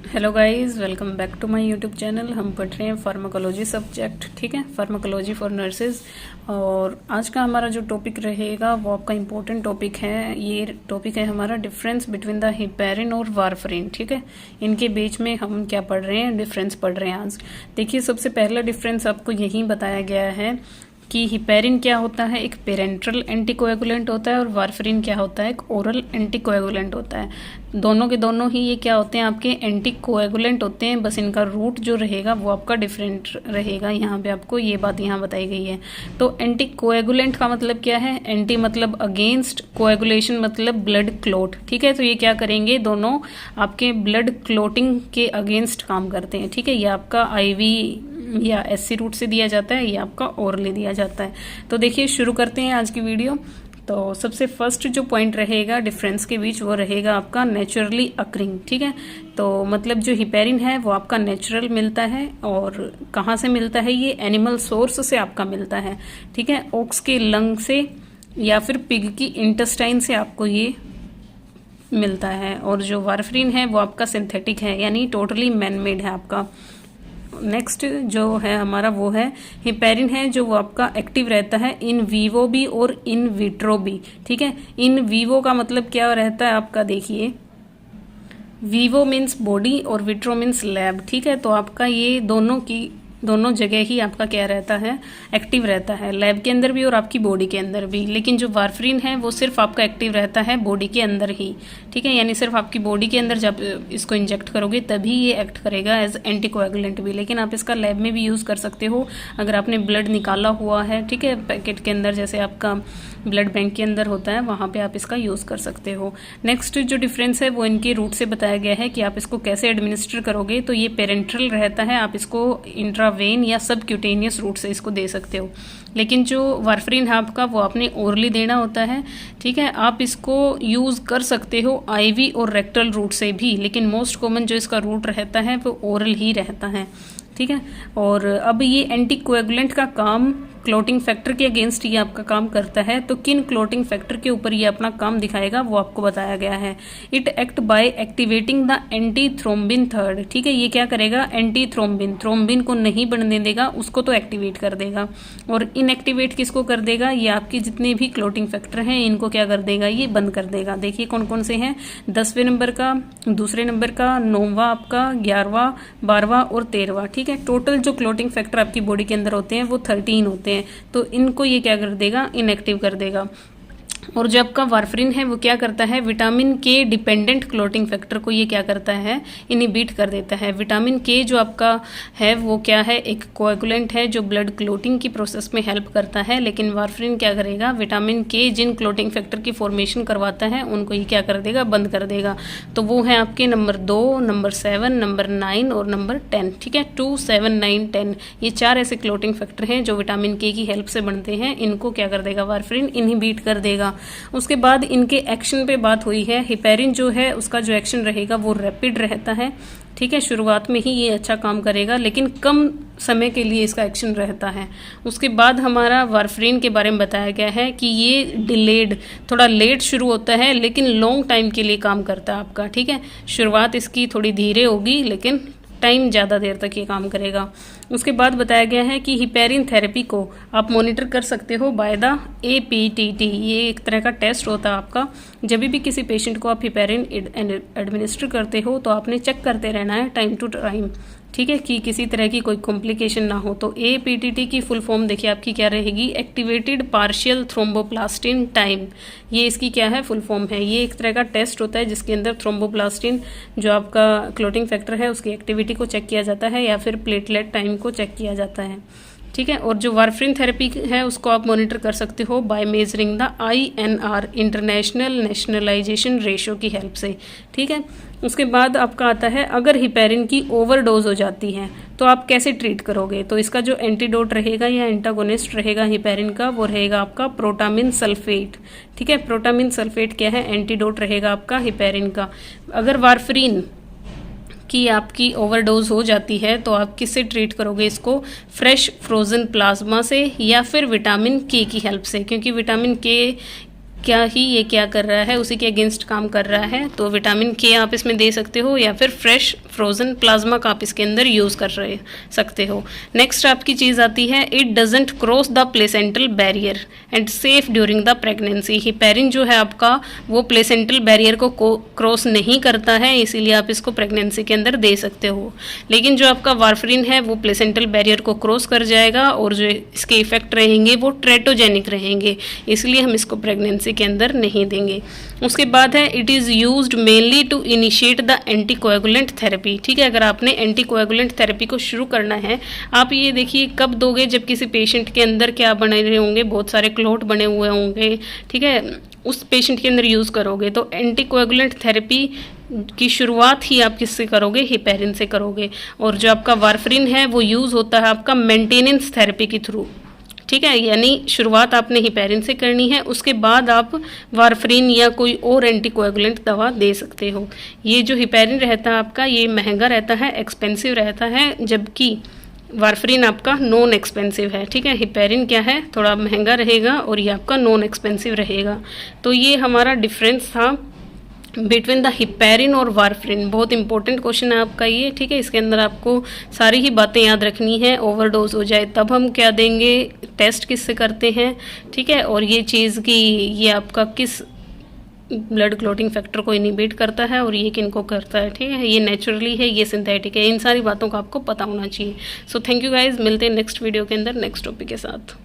Hello guys, welcome back to my YouTube channel. हम पढ़ रहे हैं फार्माकोलॉजी सब्जेक्ट, ठीक है, फार्माकोलॉजी फॉर नर्सेज। और आज का हमारा जो टॉपिक रहेगा वो आपका इम्पोर्टेंट टॉपिक है। ये टॉपिक है हमारा डिफरेंस बिटवीन द हिपेरिन और वारफरिन, ठीक है। इनके बीच में हम क्या पढ़ रहे हैं, डिफरेंस पढ़ रहे हैं आज। देखिए, सबसे पहला डिफरेंस आपको यही बताया गया है कि हिपेरिन क्या होता है, एक पेरेंट्रल एंटीकोएगुलेंट होता है, और वारफरिन क्या होता है, एक ओरल एंटीकोएगुलेंट होता है। दोनों के दोनों ही ये क्या होते हैं, आपके एंटीकोएगुलेंट होते हैं, बस इनका रूट जो रहेगा वो आपका डिफरेंट रहेगा। यहाँ पे आपको ये बात यहाँ बताई गई है। तो एंटीकोएगुलेंट का मतलब क्या है, एंटी मतलब अगेंस्ट, कोएगुलेशन मतलब ब्लड क्लॉट, ठीक है। तो ये क्या करेंगे, दोनों आपके ब्लड क्लॉटिंग के अगेंस्ट काम करते हैं, ठीक है। ये आपका आईवी या एससी रूट से दिया जाता है, या आपका ओरली दिया जाता है। तो देखिए, शुरू करते हैं आज की वीडियो। तो सबसे फर्स्ट जो पॉइंट रहेगा डिफरेंस के बीच वो रहेगा आपका नेचुरली अकरिंग, ठीक है। तो मतलब जो हिपेरिन है वो आपका नेचुरल मिलता है, और कहाँ से मिलता है, ये एनिमल सोर्स से आपका मिलता है, ठीक है। ओक्स के लंग से या फिर पिग की इंटेस्टाइन से आपको ये मिलता है। और जो वारफरिन है वो आपका सिंथेटिक है, यानी टोटली मैन मेड है आपका। नेक्स्ट जो है हमारा वो है हिपेरिन है, जो वो आपका एक्टिव रहता है इन वीवो भी और इन विट्रो भी, ठीक है। इन वीवो का मतलब क्या रहता है आपका, देखिए, वीवो मीन्स बॉडी और विट्रो मीन्स लैब, ठीक है। तो आपका ये दोनों जगह ही आपका क्या रहता है, एक्टिव रहता है, लैब के अंदर भी और आपकी बॉडी के अंदर भी। लेकिन जो वारफरिन है वो सिर्फ आपका एक्टिव रहता है बॉडी के अंदर ही, ठीक है। यानी सिर्फ आपकी बॉडी के अंदर जब इसको इंजेक्ट करोगे तभी ये एक्ट करेगा एज एंटीकोएगुलेंट भी। लेकिन आप इसका लैब में भी यूज़ कर सकते हो, अगर आपने ब्लड निकाला हुआ है, ठीक है, पैकेट के अंदर, जैसे आपका ब्लड बैंक के अंदर होता है, वहाँ पे आप इसका यूज़ कर सकते हो। नेक्स्ट जो डिफरेंस है वो इनके रूट से बताया गया है कि आप इसको कैसे एडमिनिस्टर करोगे। तो ये पेरेंट्रल रहता है, आप इसको इंट्रावेन या सब क्यूटेनियस रूट से इसको दे सकते हो। लेकिन जो वारफरिन है आपका वो आपने ओरली देना होता है, ठीक है। आप इसको यूज़ कर सकते हो आईवी और रेक्टल रूट से भी, लेकिन मोस्ट कॉमन जो इसका रूट रहता है वो ओरल ही रहता है, ठीक है। और अब ये एंटीकोएगुलेंट का काम क्लॉटिंग फैक्टर के अगेंस्ट ये आपका काम करता है। तो किन क्लॉटिंग फैक्टर के ऊपर ये अपना काम दिखाएगा वो आपको बताया गया है। It act by activating the anti thrombin third, ठीक है। ये क्या करेगा, एंटी थ्रोम्बिन, थ्रोम्बिन को नहीं बनने देगा, उसको तो एक्टिवेट कर देगा। और इनएक्टिवेट किसको कर देगा, ये आपके जितने भी क्लॉटिंग फैक्टर हैं इनको क्या कर देगा, ये बंद कर देगा। देखिए कौन कौन से हैं, 10वें नंबर का, दूसरे नंबर का, 9वां आपका, 11वां, 12वां और 13वां, ठीक है। टोटल जो क्लॉटिंग फैक्टर आपकी बॉडी के अंदर होते हैं वो 13 होते हैं। तो इनको ये क्या कर देगा, इनएक्टिव कर देगा। और जो आपका वारफरिन है वो क्या करता है, विटामिन के डिपेंडेंट क्लॉटिंग फैक्टर को ये क्या करता है, इनहिबिट कर देता है। विटामिन के जो आपका है वो क्या है, एक कोएगुलेंट है जो ब्लड क्लॉटिंग की प्रोसेस में हेल्प करता है। लेकिन वारफरिन क्या करेगा, विटामिन के जिन क्लॉटिंग फैक्टर की फॉर्मेशन करवाता है उनको ये क्या कर देगा, बंद कर देगा। तो वो है आपके नंबर 2, नंबर 7, नंबर 9 और नंबर 10, ठीक है। 2, 7, 9, 10 ये 4 ऐसे क्लॉटिंग फैक्टर हैं जो विटामिन के की हेल्प से बनते हैं। इनको क्या कर देगा, वारफरिन इनहिबिट कर देगा। उसके बाद इनके एक्शन पे बात हुई है। हिपेरिन जो है उसका जो एक्शन रहेगा वो रैपिड रहता है, ठीक है। शुरुआत में ही ये अच्छा काम करेगा, लेकिन कम समय के लिए इसका एक्शन रहता है। उसके बाद हमारा वारफरिन के बारे में बताया गया है कि ये डिलेड, थोड़ा लेट शुरू होता है, लेकिन लॉन्ग टाइम के लिए काम करता है आपका, ठीक है। शुरुआत इसकी थोड़ी धीरे होगी, लेकिन टाइम ज़्यादा देर तक ये काम करेगा। उसके बाद बताया गया है कि हिपेरिन थेरेपी को आप मॉनिटर कर सकते हो बाय द APTT। ये एक तरह का टेस्ट होता है आपका। जब भी किसी पेशेंट को आप हिपेरिन एडमिनिस्टर करते हो तो आपने चेक करते रहना है टाइम टू टाइम, ठीक है, कि किसी तरह की कोई कॉम्प्लिकेशन ना हो। तो APTT की फुल फॉर्म देखिए आपकी क्या रहेगी, एक्टिवेटेड पार्शियल थ्रोम्बोप्लास्टिन टाइम। ये इसकी क्या है, फुल फॉर्म है। ये एक तरह का टेस्ट होता है जिसके अंदर थ्रोम्बोप्लास्टिन जो आपका क्लॉटिंग फैक्टर है उसकी एक्टिविटी को चेक किया जाता है, या फिर प्लेटलेट टाइम को चेक किया जाता है, ठीक है। और जो वारफरिन थेरेपी है उसको आप मॉनिटर कर सकते हो by measuring the INR, international nationalisation ratio की हेल्प से, ठीक है। उसके बाद आपका आता है, अगर हिपेरिन की ओवरडोज हो जाती है तो आप कैसे ट्रीट करोगे। तो इसका जो एंटीडोट रहेगा या एंटागोनिस्ट रहेगा हिपेरिन का वो रहेगा आपका प्रोटामिन सल्फेट, ठीक है। प्रोटामिन सल्फेट क्या है, एंटीडोट रहेगा आपका हिपेरिन का। अगर वारफरिन कि आपकी ओवरडोज हो जाती है तो आप किससे ट्रीट करोगे इसको, फ्रेश फ्रोज़न प्लाज्मा से या फिर विटामिन के की हेल्प से, क्योंकि विटामिन के क्या ही ये क्या कर रहा है, उसी के अगेंस्ट काम कर रहा है। तो विटामिन के आप इसमें दे सकते हो या फिर फ्रेश फ्रोजन प्लाज्मा का आप इसके अंदर यूज़ कर सकते हो। नेक्स्ट आपकी चीज़ आती है, it doesn't cross the placental barrier and safe during the pregnancy. Heparin जो है आपका वो प्लेसेंटल बैरियर को क्रॉस नहीं करता है, इसीलिए आप इसको प्रेगनेंसी के अंदर दे सकते हो। लेकिन जो आपका वारफरिन है वो प्लेसेंटल बैरियर को क्रॉस कर जाएगा और जो इसके इफेक्ट रहेंगे वो ट्रेटोजेनिक रहेंगे, इसलिए हम इसको प्रेगनेंसी के अंदर नहीं देंगे। उसके बाद है, it is used mainly to initiate the anticoagulant therapy. ठीक है, अगर आपने एंटीकोएगुलेंट थेरेपी को शुरू करना है, आप ये देखिए कब दोगे, जब किसी पेशेंट के अंदर क्या बने रहे होंगे, बहुत सारे क्लॉट बने हुए होंगे, ठीक है, उस पेशेंट के अंदर यूज़ करोगे। तो एंटीकोएगुलेंट थेरेपी की शुरुआत ही आप किससे करोगे, हिपैरिन से करोगे। और जो आपका वारफरिन है वो यूज़ होता है आपका मेंटेनेंस थेरेपी के थ्रू। ठीक है, यानी शुरुआत आपने हिपैरिन से करनी है, उसके बाद आप वारफरिन या कोई और एंटीकोएगुलेंट दवा दे सकते हो। ये जो हिपैरिन रहता है आपका, ये महंगा रहता है, एक्सपेंसिव रहता है, जबकि वारफरिन आपका नॉन एक्सपेंसिव है। ठीक है, हिपैरिन क्या है, थोड़ा महंगा रहेगा और ये आपका नॉन एक्सपेंसिव रहेगा। तो ये हमारा डिफरेंस था बिटवीन द हिपैरिन और वारफरिन। बहुत इंपॉर्टेंट क्वेश्चन है आपका ये। ठीक है, इसके अंदर आपको सारी ही बातें याद रखनी है। ओवरडोज हो जाए तब हम क्या देंगे, टेस्ट किससे करते हैं, ठीक है, और ये चीज़ की ये आपका किस ब्लड क्लॉटिंग फैक्टर को इनिबिट करता है और ये किनको करता है। ठीक है, ये नेचुरली है, ये सिंथेटिक है, इन सारी बातों का आपको पता होना चाहिए। सो थैंक यू गाइज, मिलते हैं नेक्स्ट वीडियो के अंदर नेक्स्ट टॉपिक के साथ।